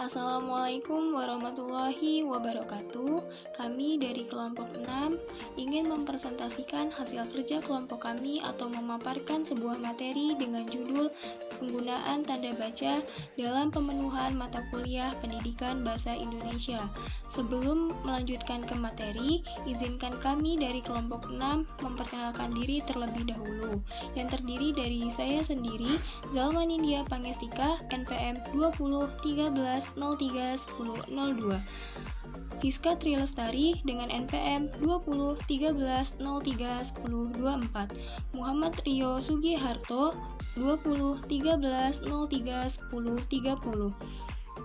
Assalamualaikum warahmatullahi wabarakatuh. Kami dari kelompok 6 ingin mempresentasikan hasil kerja kelompok kami atau memaparkan sebuah materi dengan judul penggunaan tanda baca dalam pemenuhan mata kuliah pendidikan bahasa Indonesia. Sebelum melanjutkan ke materi, izinkan kami dari kelompok 6 memperkenalkan diri terlebih dahulu, yang terdiri dari saya sendiri, Zalma Nindya Pangestika, NPM 2013031002, Siska Trilestari dengan NPM 2013031024, Muhammad Rio Sugiharto 2013031030,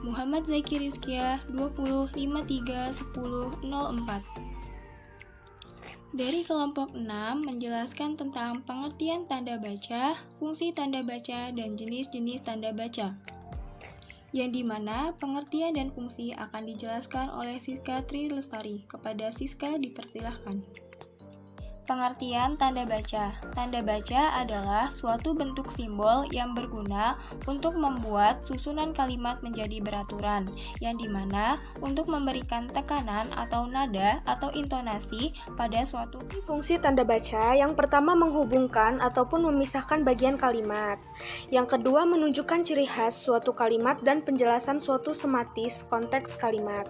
Muhammad Zaki Rizkia 20531004. Dari kelompok 6 menjelaskan tentang pengertian tanda baca, fungsi tanda baca, dan jenis-jenis tanda baca, yang dimana pengertian dan fungsi akan dijelaskan oleh Siska Trilestari. Kepada Siska dipersilahkan. Pengertian tanda baca. Tanda baca adalah suatu bentuk simbol yang berguna untuk membuat susunan kalimat menjadi beraturan, yang dimana untuk memberikan tekanan atau nada atau intonasi pada suatu. Fungsi tanda baca yang pertama menghubungkan ataupun memisahkan bagian kalimat. Yang kedua menunjukkan ciri khas suatu kalimat dan penjelasan suatu sematis konteks kalimat.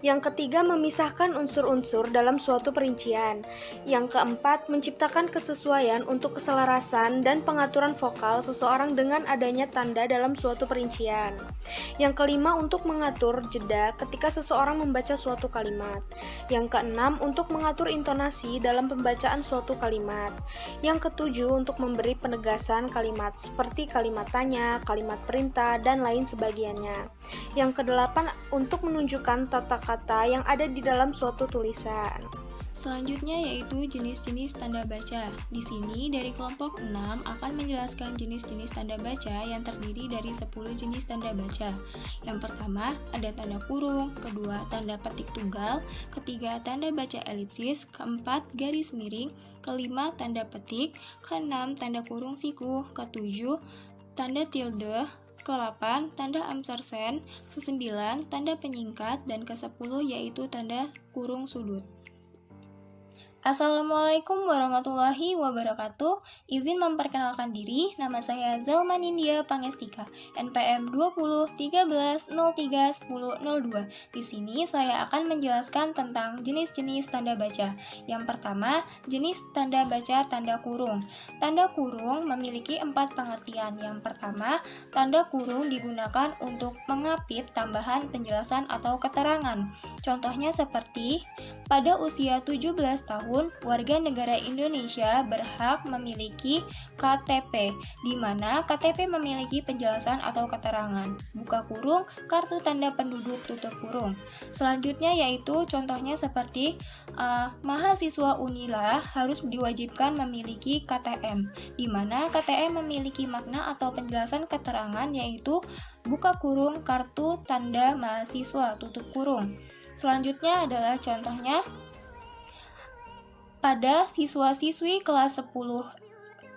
Yang ketiga memisahkan unsur-unsur dalam suatu perincian. Yang keempat menciptakan kesesuaian untuk keselarasan dan pengaturan vokal seseorang dengan adanya tanda dalam suatu perincian. Yang kelima untuk mengatur jeda ketika seseorang membaca suatu kalimat. Yang keenam untuk mengatur intonasi dalam pembacaan suatu kalimat. Yang ketujuh untuk memberi penegasan kalimat seperti kalimat tanya, kalimat perintah, dan lain sebagainya. Yang kedelapan untuk menunjukkan tata kata yang ada di dalam suatu tulisan. Selanjutnya yaitu jenis-jenis tanda baca. Di sini dari kelompok 6 akan menjelaskan jenis-jenis tanda baca yang terdiri dari 10 jenis tanda baca. Yang pertama ada tanda kurung, kedua tanda petik tunggal, ketiga tanda baca elipsis, keempat garis miring, kelima tanda petik, keenam tanda kurung siku, ketujuh tanda tilde, ke-8 tanda ampersand, ke-9 tanda penyingkat, dan ke-10 yaitu tanda kurung sudut. Assalamualaikum warahmatullahi wabarakatuh. Izin memperkenalkan diri, nama saya Zalma Nindya Pangestika, NPM 2013031002. Di sini saya akan menjelaskan tentang jenis-jenis tanda baca. Yang pertama, jenis tanda baca tanda kurung. Tanda kurung memiliki 4 pengertian. Yang pertama, tanda kurung digunakan untuk mengapit tambahan penjelasan atau keterangan. Contohnya seperti pada usia 17 tahun, warga negara Indonesia berhak memiliki KTP, di mana KTP memiliki penjelasan atau keterangan. Buka kurung, kartu tanda penduduk tutup kurung. Selanjutnya yaitu contohnya seperti mahasiswa Unila harus diwajibkan memiliki KTM, di mana KTM memiliki makna atau penjelasan keterangan yaitu buka kurung, kartu tanda mahasiswa tutup kurung. Selanjutnya adalah contohnya pada siswa-siswi kelas 10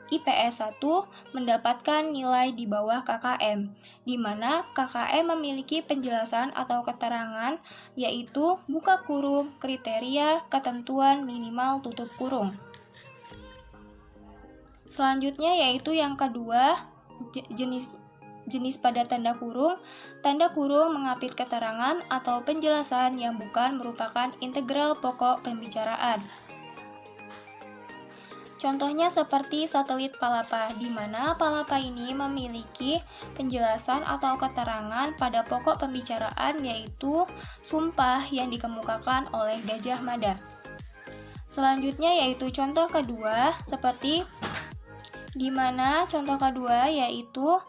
IPS 1 mendapatkan nilai di bawah KKM, di mana KKM memiliki penjelasan atau keterangan yaitu buka kurung, kriteria, ketentuan minimal tutup kurung. Selanjutnya yaitu yang kedua, jenis pada tanda kurung. Tanda kurung mengapit keterangan atau penjelasan yang bukan merupakan integral pokok pembicaraan. Contohnya seperti satelit Palapa, di mana Palapa ini memiliki penjelasan atau keterangan pada pokok pembicaraan yaitu sumpah yang dikemukakan oleh Gajah Mada. Selanjutnya yaitu contoh kedua, seperti di mana contoh kedua yaitu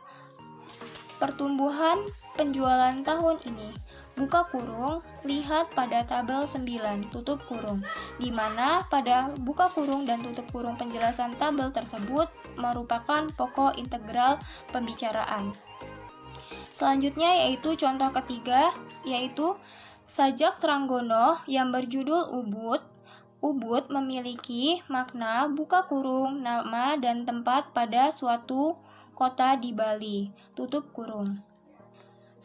pertumbuhan penjualan tahun ini. Buka kurung, lihat pada tabel 9, tutup kurung, di mana pada buka kurung dan tutup kurung penjelasan tabel tersebut merupakan pokok integral pembicaraan. Selanjutnya yaitu contoh ketiga, yaitu sajak Tranggono yang berjudul Ubud. Ubud memiliki makna buka kurung, nama dan tempat pada suatu kota di Bali, tutup kurung.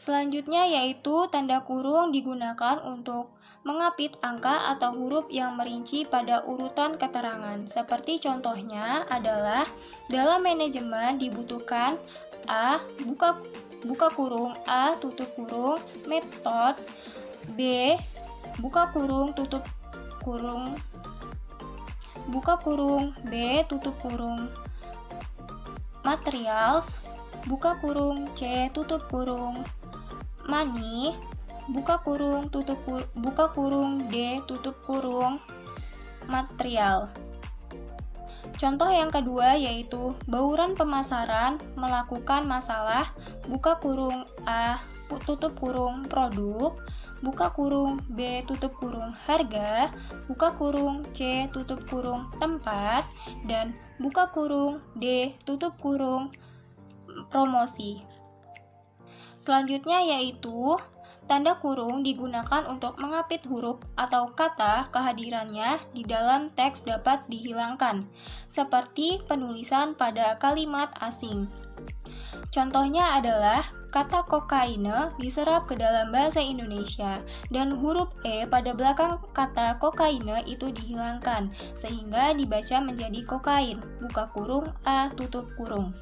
Selanjutnya yaitu tanda kurung digunakan untuk mengapit angka atau huruf yang merinci pada urutan keterangan. Seperti contohnya adalah dalam manajemen dibutuhkan A buka kurung A tutup kurung metode, B buka kurung tutup kurung buka kurung B tutup kurung materials, buka kurung C tutup kurung money, buka kurung D tutup kurung material. Contoh yang kedua yaitu bauran pemasaran melakukan masalah, buka kurung A tutup kurung produk, buka kurung B tutup kurung harga, buka kurung C tutup kurung tempat, dan buka kurung D tutup kurung promosi. Selanjutnya yaitu tanda kurung digunakan untuk mengapit huruf atau kata kehadirannya di dalam teks dapat dihilangkan, seperti penulisan pada kalimat asing. Contohnya adalah kata kokaine diserap ke dalam bahasa Indonesia dan huruf E pada belakang kata kokaine itu dihilangkan sehingga dibaca menjadi kokain, buka kurung A tutup kurung.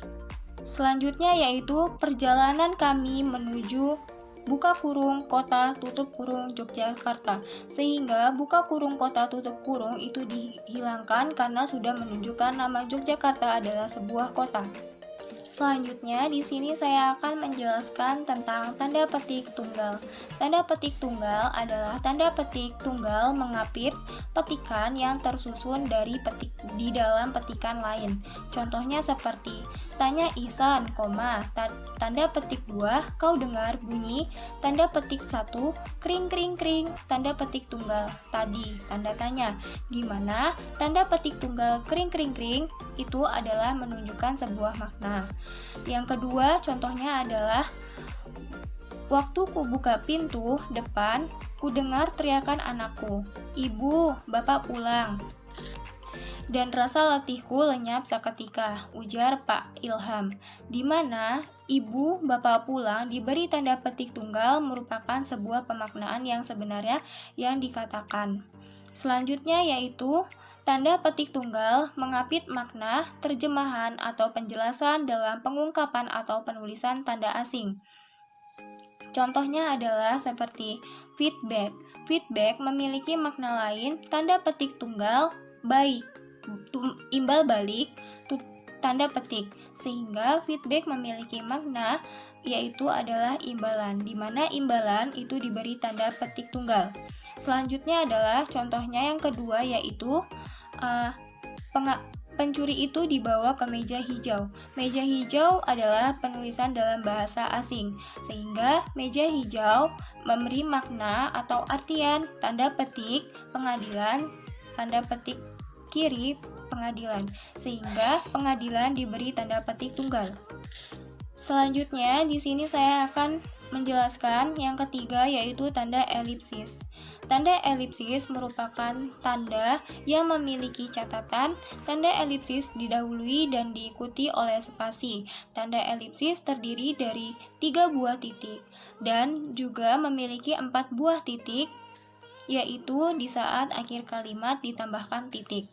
Selanjutnya yaitu perjalanan kami menuju buka kurung kota tutup kurung Yogyakarta, sehingga buka kurung kota tutup kurung itu dihilangkan karena sudah menunjukkan nama Yogyakarta adalah sebuah kota. Selanjutnya, di sini saya akan menjelaskan tentang tanda petik tunggal. Tanda petik tunggal adalah tanda petik tunggal mengapit petikan yang tersusun di dalam petikan lain. Contohnya seperti tanya Ihsan, tanda petik 2, kau dengar bunyi, tanda petik 1, kring kring kring, tanda petik tunggal tadi, tanda tanya. Gimana? Tanda petik tunggal kring kring kring itu adalah menunjukkan sebuah makna. Yang kedua contohnya adalah waktu ku buka pintu depan, ku dengar teriakan anakku, ibu, bapak pulang. Dan rasa letihku lenyap seketika, ujar Pak Ilham. Di mana ibu, bapak pulang diberi tanda petik tunggal merupakan sebuah pemaknaan yang sebenarnya yang dikatakan. Selanjutnya yaitu tanda petik tunggal mengapit makna, terjemahan, atau penjelasan dalam pengungkapan atau penulisan tanda asing. Contohnya adalah seperti feedback. Feedback memiliki makna lain, tanda petik tunggal, baik, imbal balik, tanda petik. Sehingga feedback memiliki makna yaitu adalah imbalan, di mana imbalan itu diberi tanda petik tunggal. Selanjutnya adalah contohnya yang kedua yaitu pencuri itu dibawa ke meja hijau. Meja hijau adalah penulisan dalam bahasa asing, sehingga meja hijau memberi makna atau artian tanda petik pengadilan, tanda petik kiri pengadilan, sehingga pengadilan diberi tanda petik tunggal. Selanjutnya di sini saya akan menjelaskan yang ketiga yaitu tanda elipsis. Tanda elipsis merupakan tanda yang memiliki catatan. Tanda elipsis didahului dan diikuti oleh spasi. Tanda elipsis terdiri dari 3 buah titik dan juga memiliki 4 buah titik, yaitu di saat akhir kalimat ditambahkan titik.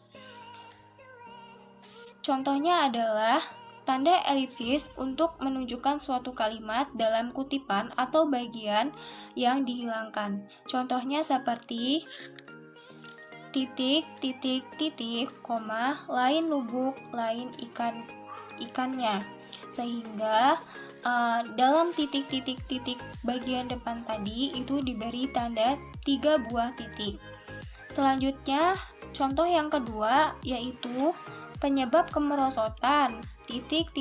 Contohnya adalah tanda elipsis untuk menunjukkan suatu kalimat dalam kutipan atau bagian yang dihilangkan. Contohnya seperti titik, titik, titik, koma, lain lubuk, lain ikannya. Sehingga dalam titik-titik-titik bagian depan tadi itu diberi tanda 3 buah titik. Selanjutnya, contoh yang kedua yaitu penyebab kemerosotan titik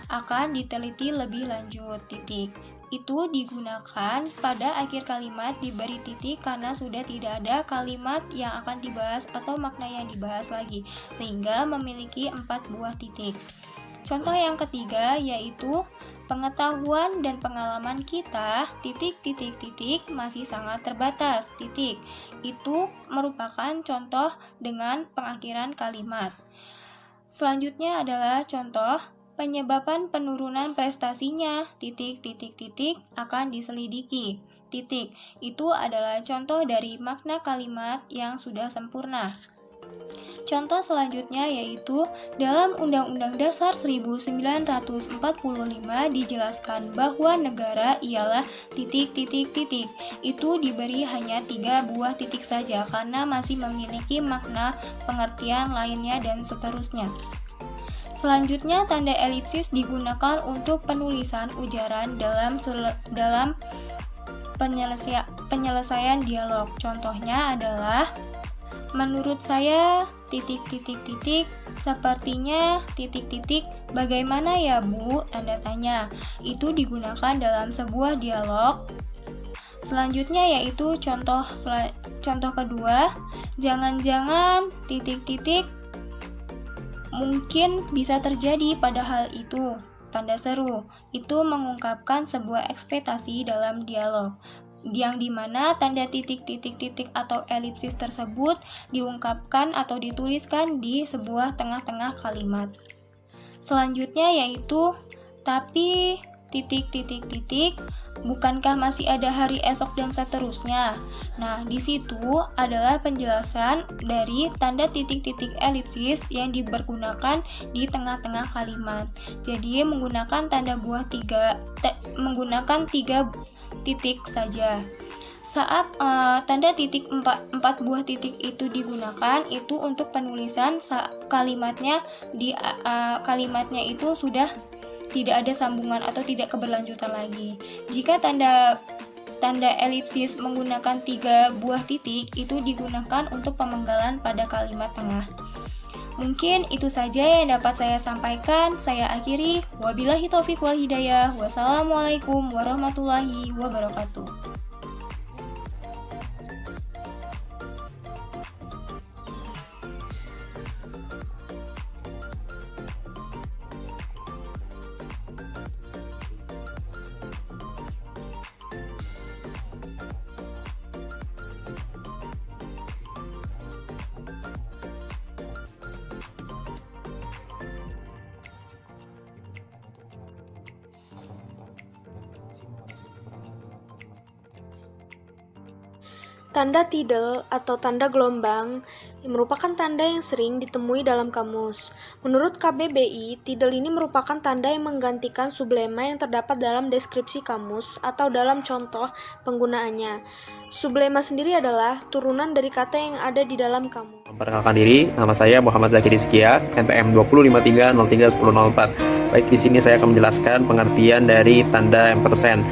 akan diteliti lebih lanjut itu digunakan pada akhir kalimat diberi titik karena sudah tidak ada kalimat yang akan dibahas atau makna yang dibahas lagi sehingga memiliki 4 buah titik. Contoh yang ketiga yaitu pengetahuan dan pengalaman kita masih sangat terbatas itu merupakan contoh dengan pengakhiran kalimat. Selanjutnya adalah contoh Penyebaban penurunan prestasinya, akan diselidiki. Itu adalah contoh dari makna kalimat yang sudah sempurna. Contoh selanjutnya yaitu dalam Undang-Undang Dasar 1945 dijelaskan bahwa negara ialah ... Itu diberi hanya 3 buah titik saja karena masih memiliki makna pengertian lainnya dan seterusnya. Selanjutnya, tanda elipsis digunakan untuk penulisan ujaran dalam penyelesaian dialog. Contohnya adalah menurut saya ... sepertinya ... bagaimana ya Bu? Tanda tanya. Itu digunakan dalam sebuah dialog. Selanjutnya yaitu contoh kedua, jangan-jangan ... mungkin bisa terjadi pada hal itu. Tanda seru. Itu mengungkapkan sebuah ekspektasi dalam dialog, yang dimana tanda ... atau elipsis tersebut diungkapkan atau dituliskan di sebuah tengah-tengah kalimat. Selanjutnya yaitu tapi ... bukankah masih ada hari esok dan seterusnya. Nah, di situ adalah penjelasan dari tanda ... elipsis yang dipergunakan di tengah-tengah kalimat. Jadi menggunakan menggunakan 3 titik saja. Saat tanda 4 buah titik itu digunakan, itu untuk penulisan kalimatnya kalimatnya itu sudah tidak ada sambungan atau tidak keberlanjutan lagi. Jika tanda elipsis menggunakan 3 buah titik, itu digunakan untuk pemenggalan pada kalimat tengah. Mungkin itu saja yang dapat saya sampaikan. Saya akhiri. Wabillahi taufiq wal hidayah. Wassalamualaikum warahmatullahi wabarakatuh. Tanda tidal atau tanda gelombang merupakan tanda yang sering ditemui dalam kamus. Menurut KBBI, tidal ini merupakan tanda yang menggantikan sublema yang terdapat dalam deskripsi kamus atau dalam contoh penggunaannya. Sublema sendiri adalah turunan dari kata yang ada di dalam kamus. Memperkenalkan diri, nama saya Muhammad Zaki Rizkia, NPM 2053031004. Baik, di sini saya akan menjelaskan pengertian dari tanda ampersand.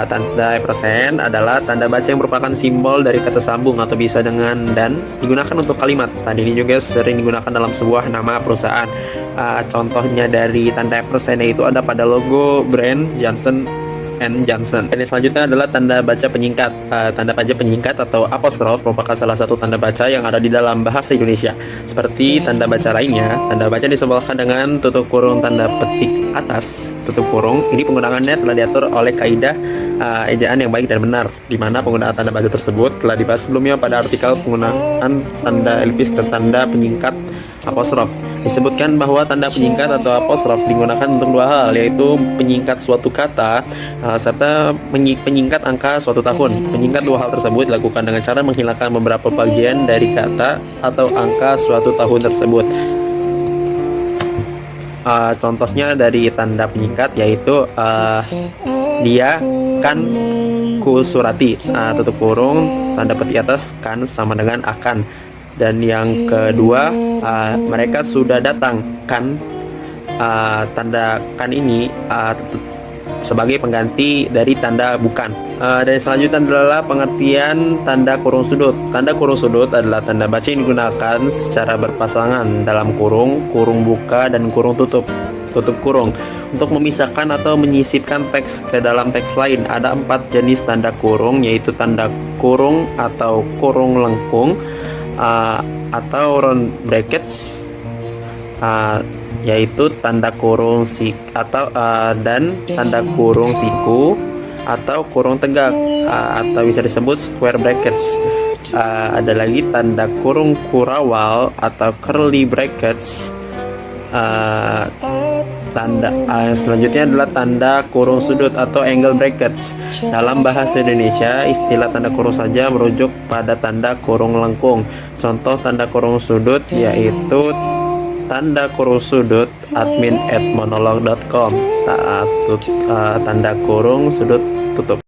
Tanda ampersand adalah tanda baca yang merupakan simbol dari kata sambung atau bisa dengan dan digunakan untuk kalimat. Tanda ini juga sering digunakan dalam sebuah nama perusahaan. Contohnya dari tanda ampersand yaitu ada pada logo brand Johnson & Johnson. Dan yang selanjutnya adalah tanda baca penyingkat. Tanda baca penyingkat atau apostrof merupakan salah satu tanda baca yang ada di dalam bahasa Indonesia. Seperti tanda baca lainnya, tanda baca disebutkan dengan tutup kurung tanda petik atas tutup kurung. Ini penggunaannya telah diatur oleh kaidah ejaan yang baik dan benar, di mana penggunaan tanda baca tersebut telah dibahas sebelumnya pada artikel penggunaan tanda elipsis dan tanda penyingkat apostrof. Disebutkan bahwa tanda penyingkat atau apostrof digunakan untuk 2 hal, yaitu penyingkat suatu kata serta penyingkat angka suatu tahun. Penyingkat 2 hal tersebut dilakukan dengan cara menghilangkan beberapa bagian dari kata atau angka suatu tahun tersebut. Contohnya dari tanda penyingkat yaitu dia kan ku surati, tutup kurung tanda petik atas kan sama dengan akan. Dan yang kedua, mereka sudah datang kan, tanda kan ini sebagai pengganti dari tanda bukan. Dan selanjutnya adalah pengertian tanda kurung sudut. Tanda kurung sudut adalah tanda baca yang digunakan secara berpasangan dalam kurung, kurung buka, dan kurung tutup kurung untuk memisahkan atau menyisipkan teks ke dalam teks lain. Ada 4 jenis tanda kurung, yaitu tanda kurung atau kurung lengkung, atau round brackets, yaitu tanda kurung dan tanda kurung siku atau kurung tegak, atau bisa disebut square brackets. Ada lagi tanda kurung kurawal atau curly brackets, Selanjutnya adalah tanda kurung sudut atau angle brackets. Dalam bahasa Indonesia, istilah tanda kurung saja merujuk pada tanda kurung lengkung. Contoh tanda kurung sudut yaitu tanda kurung sudut admin@monolog.com, tanda kurung sudut tutup.